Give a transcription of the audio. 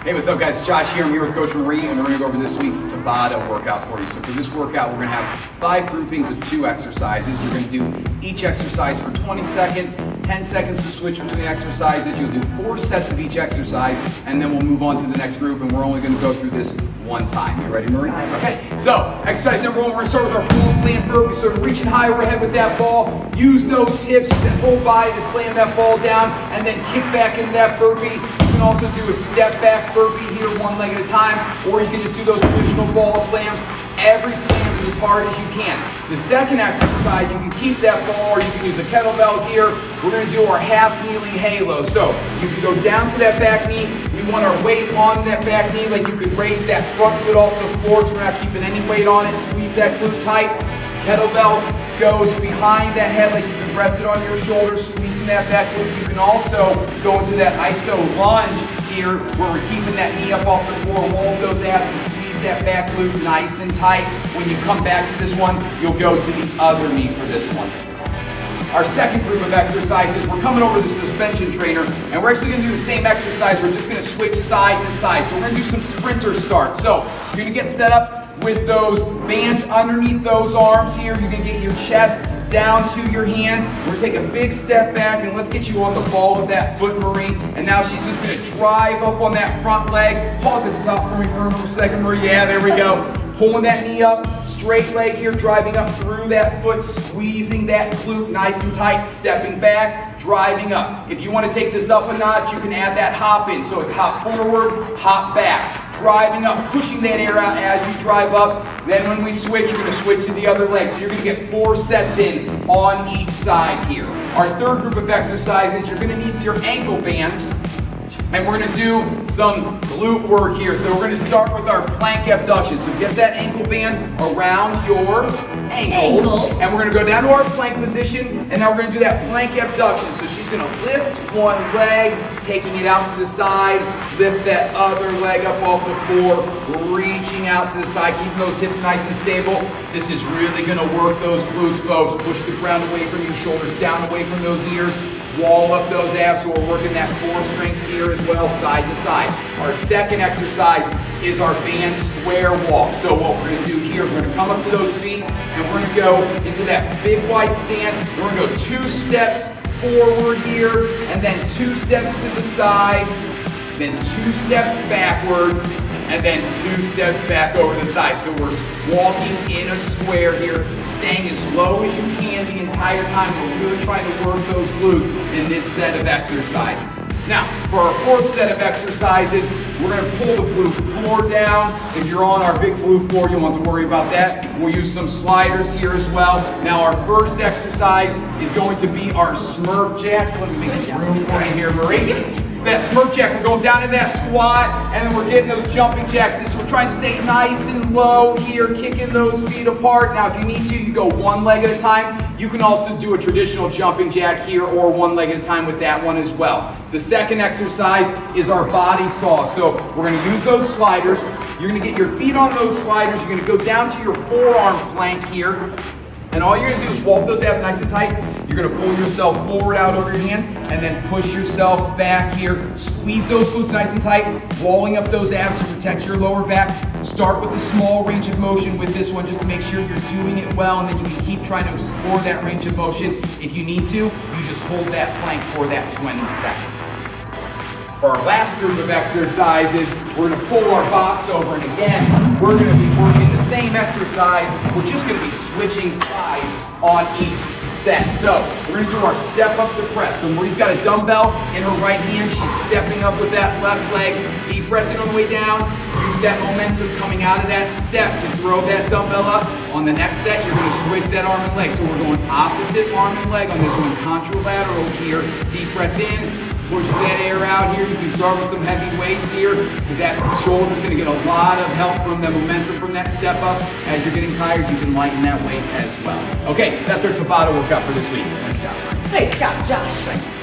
Hey, what's up guys? It's Josh here. I'm here with Coach Marie and we're going to go over this week's Tabata workout for you. So for this workout, we're going to have 5 groupings of 2 exercises. You're going to do each exercise for 20 seconds, 10 seconds to switch between exercises. You'll do 4 sets of each exercise and then we'll move on to the next group and we're only going to go through this one time. You ready, Marie? Okay, so exercise number 1, we're going to start with our full slam burpee. So reaching high overhead with that ball, use those hips and whole body to slam that ball down and then kick back into that burpee. You can also do a step back burpee here, 1 leg at a time, or you can just do those traditional ball slams. Every slam is as hard as you can. The second exercise, you can keep that ball or you can use a kettlebell here. We're going to do our half kneeling halo. So you can go down to that back knee. We want our weight on that back knee, like you could raise that front foot off the floor. So we're not keeping any weight on it. Squeeze that glute tight. Kettlebell goes behind that head like you can rest it on your shoulders, squeezing that back glute. You can also go into that iso lunge here where we're keeping that knee up off the floor, roll those abs and squeeze that back glute nice and tight. When you come back to this one, you'll go to the other knee for this one. Our second group of exercises, we're coming over the suspension trainer and we're actually going to do the same exercise. We're just going to switch side to side. So we're going to do some sprinter starts. So you're going to get set up with those bands underneath those arms here. You can get your chest down to your hands. We're going to take a big step back and let's get you on the ball of that foot, Marie. And now she's just going to drive up on that front leg. Pause at the top for me for a second, Marie. Yeah, there we go. Pulling that knee up, straight leg here, driving up through that foot, squeezing that glute nice and tight, stepping back, driving up. If you want to take this up a notch, you can add that hop in. So it's hop forward, hop back, driving up, pushing that air out as you drive up. Then when we switch, you're going to switch to the other leg. So you're going to get 4 sets in on each side here. Our third group of exercises, you're going to need your ankle bands. And we're going to do some glute work here. So we're going to start with our plank abduction. So get that ankle band around your ankles. And we're going to go down to our plank position. And now we're going to do that plank abduction. So she's going to lift one leg, taking it out to the side. Lift that other leg up off the floor, reaching out to the side, keeping those hips nice and stable. This is really going to work those glutes, folks. Push the ground away from you, shoulders down away from those ears. Wall up those abs, so we're working that core strength here as well, side to side. Our second exercise is our band square walk. So what we're going to do here is we're going to come up to those feet and we're going to go into that big wide stance. We're going to go 2 steps forward here and then 2 steps to the side, then 2 steps backwards, and then 2 steps back over the side. So we're walking in a square here, staying as low as you can the entire time. We're really trying to work those glutes in this set of exercises. Now, for our 4th set of exercises, we're going to pull the glute floor down. If you're on our big glute floor, you don't have to worry about that. We'll use some sliders here as well. Now, our first exercise is going to be our Smurf jack. So let me make some room for you here, Marie. That Smurf jack, we're going down in that squat, and then we're getting those jumping jacks. So we're trying to stay nice and low here, kicking those feet apart. Now, if you need to, you go 1 leg at a time. You can also do a traditional jumping jack here, or 1 leg at a time with that one as well. The second exercise is our body saw. So we're going to use those sliders. You're going to get your feet on those sliders. You're going to go down to your forearm plank here. And all you're going to do is walk those abs nice and tight. You're going to pull yourself forward out over your hands and then push yourself back here. Squeeze those glutes nice and tight, walling up those abs to protect your lower back. Start with a small range of motion with this one just to make sure you're doing it well, and then you can keep trying to explore that range of motion. If you need to, you just hold that plank for that 20 seconds. For our last group of exercises, we're going to pull our box over, and again, we're going to be working the same exercise. We're just going to be switching sides on each set. So we're going to do our step up to press. So Marie's got a dumbbell in her right hand. She's stepping up with that left leg. Deep breath in on the way down. Use that momentum coming out of that step to throw that dumbbell up. On the next set, you're going to switch that arm and leg. So we're going opposite arm and leg on this one. Contralateral here. Deep breath in. Push that air out here. You can start with some heavy weights here because that shoulder's going to get a lot of help from the momentum from that step up. As you're getting tired, you can lighten that weight as well. Okay, that's our Tabata workout for this week. Nice job. Nice job, Josh. Thank you.